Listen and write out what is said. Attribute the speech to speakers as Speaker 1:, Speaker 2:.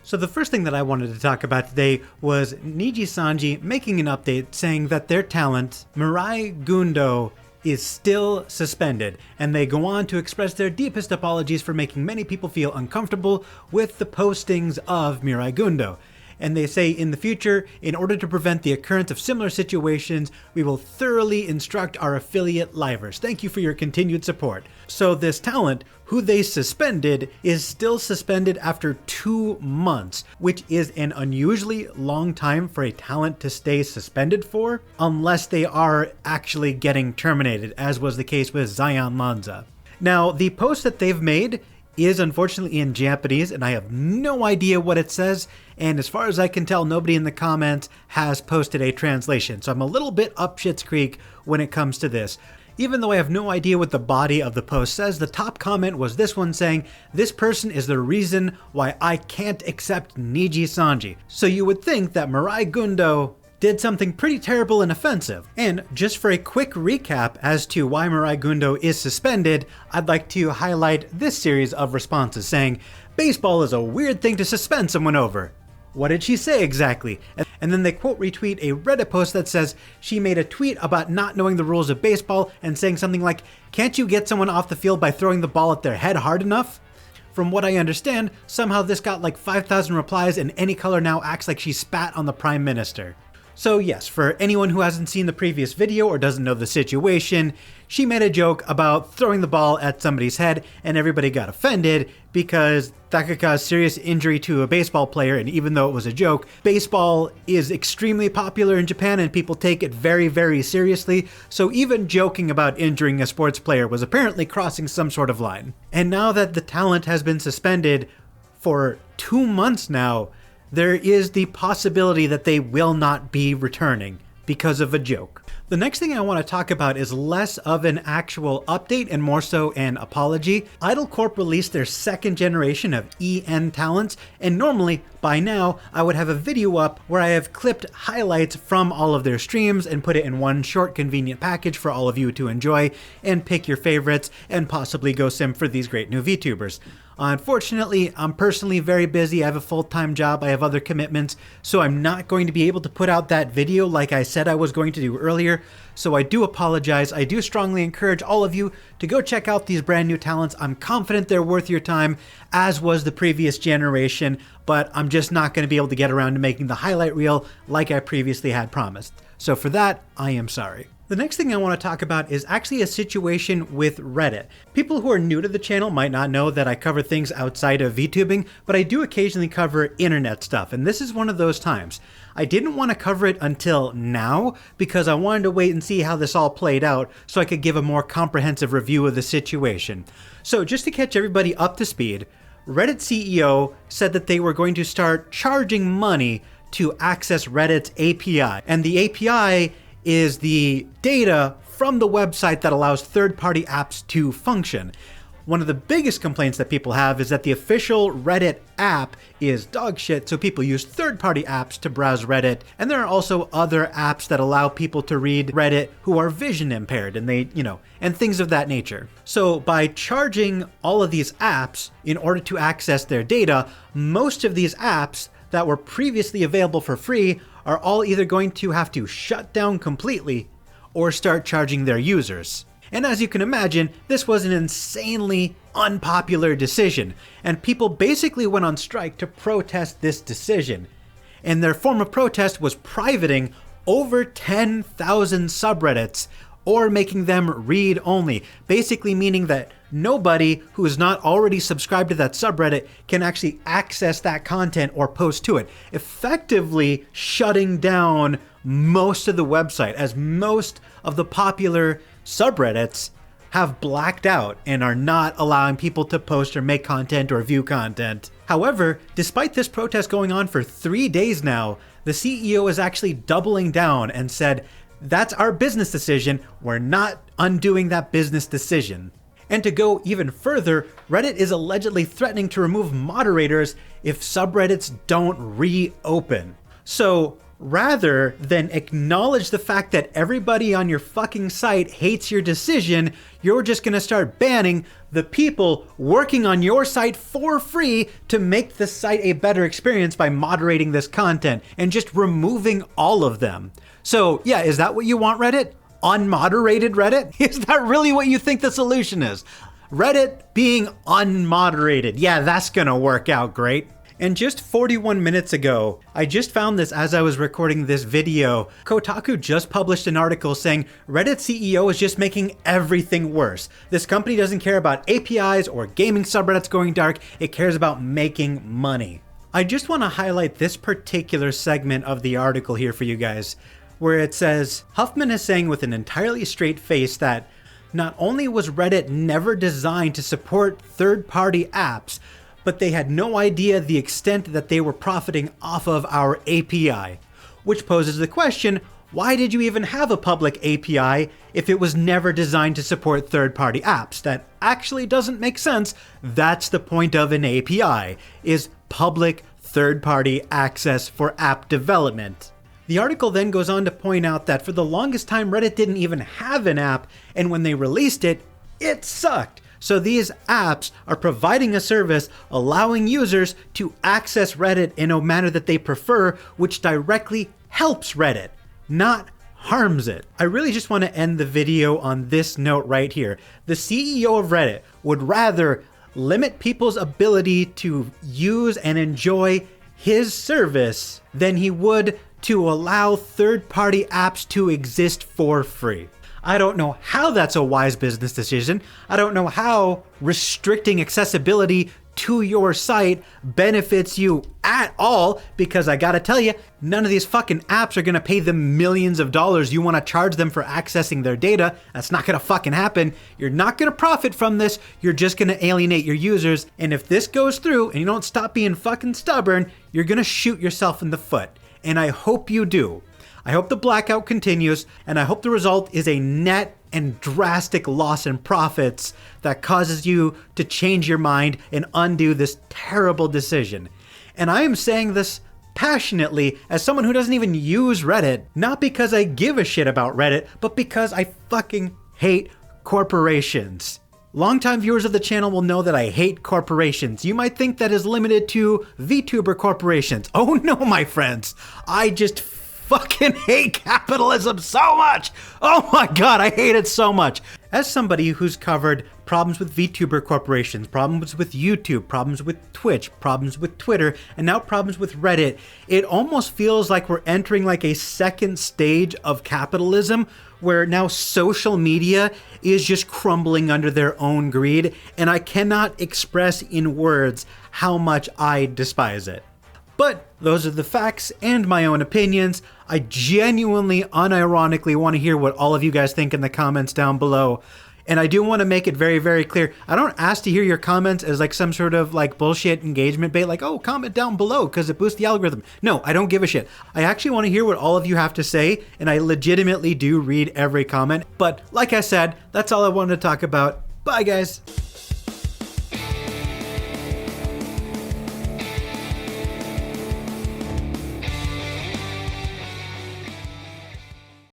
Speaker 1: So the first thing that I wanted to talk about today was Niji Sanji making an update saying that their talent, Mirei Gundo, is still suspended, and they go on to express their deepest apologies for making many people feel uncomfortable with the postings of Mirei Gundo. And they say in the future, in order to prevent the occurrence of similar situations, we will thoroughly instruct our affiliate livers. Thank you for your continued support. So this talent, who they suspended, is still suspended after 2 months, which is an unusually long time for a talent to stay suspended for, unless they are actually getting terminated, as was the case with Zion Lanza. Now, the post that they've made is unfortunately in Japanese, and I have no idea what it says, and as far as I can tell, nobody in the comments has posted a translation, so I'm a little bit up shit's creek when it comes to this. Even though I have no idea what the body of the post says, the top comment was this one saying, "This person is the reason why I can't accept Niji Sanji." So you would think that Mirei Gundo did something pretty terrible and offensive. And just for a quick recap as to why Mirei Gundo is suspended, I'd like to highlight this series of responses saying, "Baseball is a weird thing to suspend someone over. What did she say exactly?" And then they quote retweet a Reddit post that says she made a tweet about not knowing the rules of baseball and saying something like, "Can't you get someone off the field by throwing the ball at their head hard enough?" From what I understand, somehow this got like 5,000 replies, and Any Color now acts like she spat on the Prime Minister. So yes, for anyone who hasn't seen the previous video or doesn't know the situation, she made a joke about throwing the ball at somebody's head, and everybody got offended because that could cause serious injury to a baseball player, and even though it was a joke, baseball is extremely popular in Japan and people take it very, very seriously, so even joking about injuring a sports player was apparently crossing some sort of line. And now that the talent has been suspended for 2 months now, there is the possibility that they will not be returning because of a joke. The next thing I want to talk about is less of an actual update and more so an apology. Idon Corp released their second generation of EN talents, and normally, by now, I would have a video up where I have clipped highlights from all of their streams and put it in one short convenient package for all of you to enjoy and pick your favorites and possibly go sim for these great new VTubers. Unfortunately, I'm personally very busy. I have a full-time job, I have other commitments, so I'm not going to be able to put out that video like I said I was going to do earlier, so I do apologize. I do strongly encourage all of you to go check out these brand new talents. I'm confident they're worth your time, as was the previous generation, but I'm just not going to be able to get around to making the highlight reel like I previously had promised. So for that, I am sorry. The next thing I want to talk about is actually a situation with Reddit. People who are new to the channel might not know that I cover things outside of VTubing, but I do occasionally cover internet stuff, and this is one of those times. I didn't want to cover it until now because I wanted to wait and see how this all played out so I could give a more comprehensive review of the situation. So just to catch everybody up to speed, Reddit CEO said that they were going to start charging money to access Reddit's API, and the API is the data from the website that allows third-party apps to function. One of the biggest complaints that people have is that the official Reddit app is dog shit, so people use third-party apps to browse Reddit, and there are also other apps that allow people to read Reddit who are vision impaired, and and things of that nature. So by charging all of these apps in order to access their data, most of these apps that were previously available for free are all either going to have to shut down completely or start charging their users. And as you can imagine, this was an insanely unpopular decision, and people basically went on strike to protest this decision. And their form of protest was privating over 10,000 subreddits or making them read only, basically meaning that nobody who is not already subscribed to that subreddit can actually access that content or post to it, effectively shutting down most of the website, as most of the popular subreddits have blacked out and are not allowing people to post or make content or view content. However, despite this protest going on for 3 days now, the CEO is actually doubling down and said, "That's our business decision. We're not undoing that business decision." And to go even further, Reddit is allegedly threatening to remove moderators if subreddits don't reopen. So rather than acknowledge the fact that everybody on your fucking site hates your decision, you're just gonna start banning the people working on your site for free to make the site a better experience by moderating this content and just removing all of them. So yeah, is that what you want, Reddit? Unmoderated Reddit? Is that really what you think the solution is? Reddit being unmoderated. Yeah, that's gonna work out great. And just 41 minutes ago, I just found this as I was recording this video. Kotaku just published an article saying Reddit CEO is just making everything worse. This company doesn't care about APIs or gaming subreddits going dark, it cares about making money. I just want to highlight this particular segment of the article here for you guys, where it says, Huffman is saying with an entirely straight face that not only was Reddit never designed to support third-party apps, but they had no idea the extent that they were profiting off of our API. Which poses the question, why did you even have a public API if it was never designed to support third-party apps? That actually doesn't make sense. That's the point of an API, is public third-party access for app development. The article then goes on to point out that for the longest time Reddit didn't even have an app, and when they released it, it sucked. So these apps are providing a service allowing users to access Reddit in a manner that they prefer, which directly helps Reddit, not harms it. I really just want to end the video on this note right here. The CEO of Reddit would rather limit people's ability to use and enjoy his service than he would to allow third-party apps to exist for free. I don't know how that's a wise business decision. I don't know how restricting accessibility to your site benefits you at all, because I gotta tell you, none of these fucking apps are gonna pay them millions of dollars you wanna charge them for accessing their data. That's not gonna fucking happen. You're not gonna profit from this. You're just gonna alienate your users. And if this goes through and you don't stop being fucking stubborn, you're gonna shoot yourself in the foot. And I hope you do. I hope the blackout continues, and I hope the result is a net and drastic loss in profits that causes you to change your mind and undo this terrible decision. And I am saying this passionately as someone who doesn't even use Reddit, not because I give a shit about Reddit, but because I fucking hate corporations. Longtime viewers of the channel will know that I hate corporations. You might think that is limited to VTuber corporations. Oh no, my friends. I just fucking hate capitalism so much. Oh my god, I hate it so much. As somebody who's covered problems with VTuber corporations, problems with YouTube, problems with Twitch, problems with Twitter, and now problems with Reddit, it almost feels like we're entering like a second stage of capitalism where now social media is just crumbling under their own greed, and I cannot express in words how much I despise it. But those are the facts and my own opinions. I genuinely, unironically want to hear what all of you guys think in the comments down below. And I do want to make it very, very clear. I don't ask to hear your comments as like some sort of like bullshit engagement bait, like, oh, comment down below because it boosts the algorithm. No, I don't give a shit. I actually want to hear what all of you have to say, and I legitimately do read every comment. But like I said, that's all I wanted to talk about. Bye, guys.